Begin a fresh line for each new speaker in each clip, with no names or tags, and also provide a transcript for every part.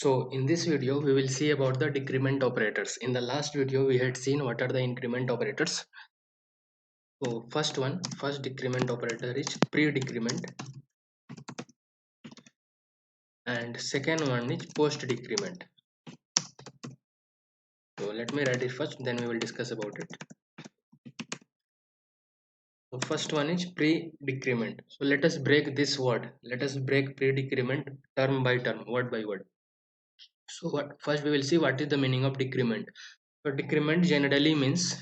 So in this video, we will see about the decrement operators. In the last video, we had seen what are the increment operators. So first decrement operator is pre-decrement, and second one is post-decrement. So let me write it first, then we will discuss about it. So first one is pre-decrement. So let us break this word. Let us break pre-decrement term by term, word by word. So first we will see what is the meaning of decrement. So decrement generally means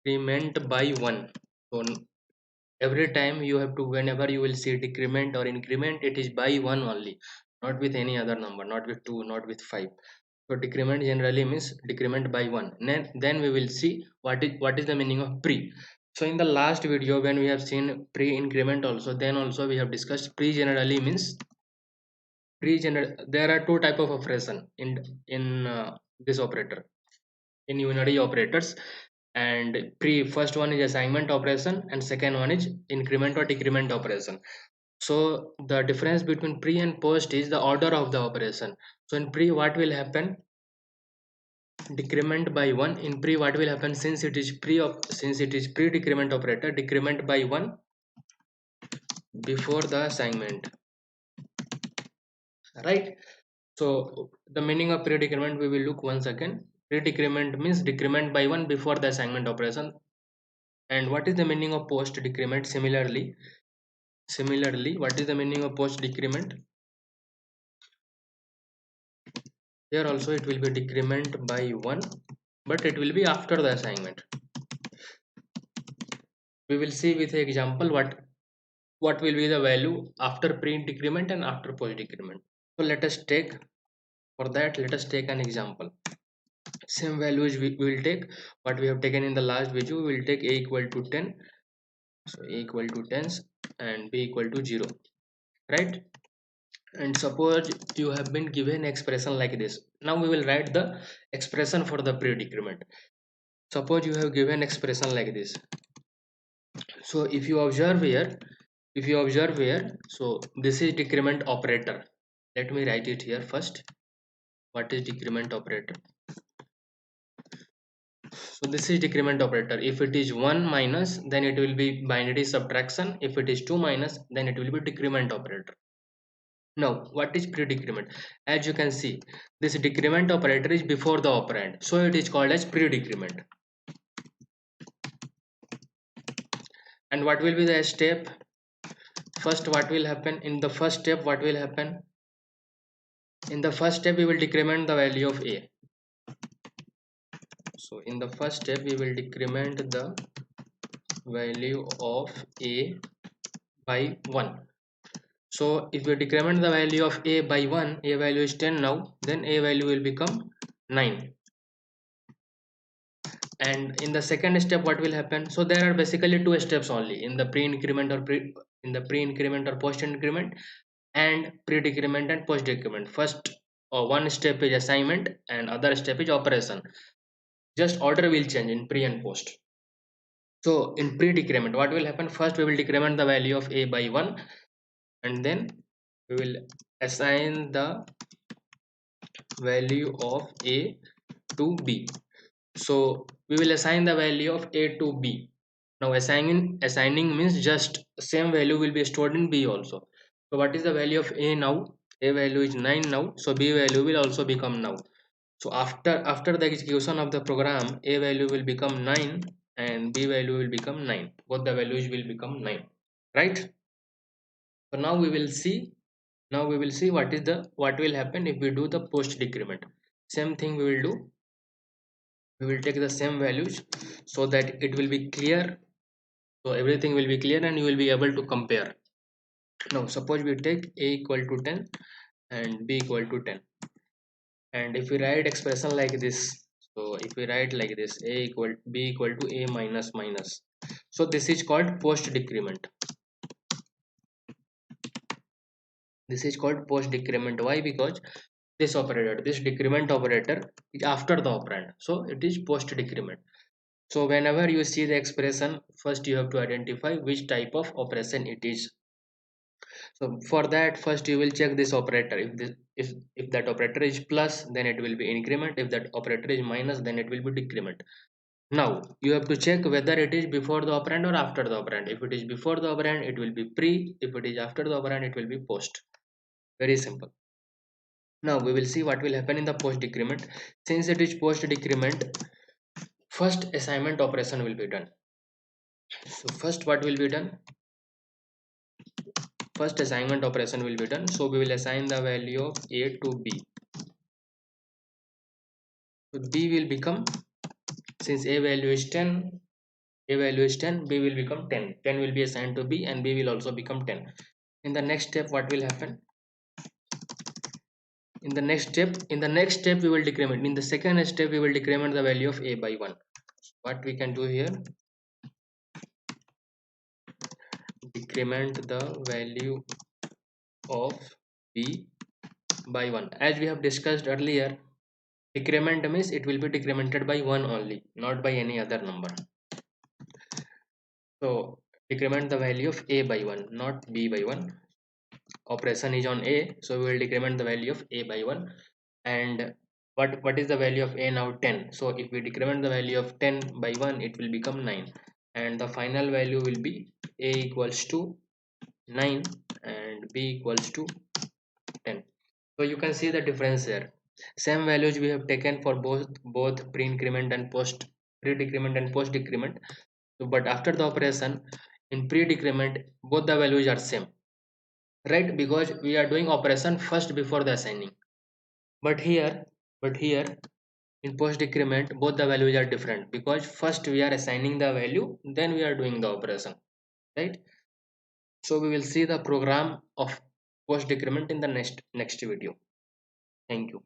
decrement by one. So every time you have to, whenever you will see decrement or increment, it is by one only, not with any other number, not with 2, not with 5. So decrement generally means decrement by one. Then we will see what is the meaning of pre. So in the last video, when we have seen pre increment also, then also we have discussed pre generally means there are two type of operation in this operator, in unary operators. And first one is assignment operation and second one is increment or decrement operation. So the difference between pre and post is the order of the operation. So in pre, what will happen? Decrement by one. In pre, what will happen? Since it is pre decrement operator, decrement by one before the assignment, right? So the meaning of pre decrement we will look once again. Pre decrement means decrement by one before the assignment operation. And what is the meaning of post decrement? Similarly, what is the meaning of post decrement? Here also it will be decrement by one, but it will be after the assignment. We will see with example what will be the value after pre decrement and after post decrement. So let us take an example. Same values we will take what we have taken in the last video. We will take a equal to 10, so a equal to 10 and b equal to 0, right? And suppose you have been given expression like this. Now we will write the expression for the pre-decrement. Suppose you have given expression like this. So if you observe here, so this is decrement operator. Let me write it here first. What is decrement operator? So this is decrement operator. If it is 1 minus, then it will be binary subtraction. If it is 2 minus, then it will be decrement operator. Now, what is pre-decrement? As you can see, this decrement operator is before the operand, so it is called as pre-decrement. And what will be the step? First, what will happen in the first step? What will happen? In the first step, we will decrement the value of a. So, in the first step, we will decrement the value of a by 1. So, if we decrement the value of a by 1, a value is 10 now, then a value will become 9. And in the second step, what will happen? So there are basically two steps only in the pre-increment or post-increment, and pre-decrement and post-decrement. First, one step is assignment and other step is operation. Just order will change in pre and post. So in pre-decrement, what will happen? First, we will decrement the value of a by 1, and then we will assign the value of a to b. So we will assign the value of a to b. Now assigning means just same value will be stored in b also. So what is the value of a now? A value is 9 now, so b value will also become now. So after the execution of the program, a value will become 9 and b value will become 9. Both the values will become 9, right? So now we will see what will happen if we do the post decrement. Same thing we will do. We will take the same values so that it will be clear. So everything will be clear and you will be able to compare. Now suppose we take a equal to 10 and b equal to 10, and if we write expression like this, so if we write like this, b equal to a minus minus, so this is called post decrement. This is called post decrement. Why? Because this decrement operator is after the operand, so it is post decrement. So whenever you see the expression, first you have to identify which type of operation it is. So for that, first you will check this operator. If that operator is plus, then it will be increment. If that operator is minus, then it will be decrement. Now you have to check whether it is before the operand or after the operand. If it is before the operand, it will be pre. If it is after the operand, it will be post. Very simple. Now we will see what will happen in the post decrement. Since it is post decrement, first assignment operation will be done. So first what will be done? First assignment operation will be done. So we will assign the value of A to B. So B will become, since A value is 10, A value is 10, B will become 10. 10 will be assigned to B and B will also become 10. In the next step, what will happen? In the next step we will decrement. In the second step, we will decrement the value of A by 1. What we can do here? Decrement the value of B by 1. As we have discussed earlier, decrement means it will be decremented by 1 only, not by any other number. So decrement the value of A by 1, not B by 1. Operation is on A, so we will decrement the value of A by 1. And what is the value of A now? 10. So if we decrement the value of 10 by 1, it will become 9, and the final value will be A equals to 9 and B equals to 10. So you can see the difference here. Same values we have taken for both pre-increment and pre-decrement and post decrement. So, but after the operation in pre-decrement, both the values are same, right? Because we are doing operation first before the assigning. But here in post decrement, both the values are different, because first we are assigning the value, then we are doing the operation, right? So we will see the program of post decrement in the next video. Thank you.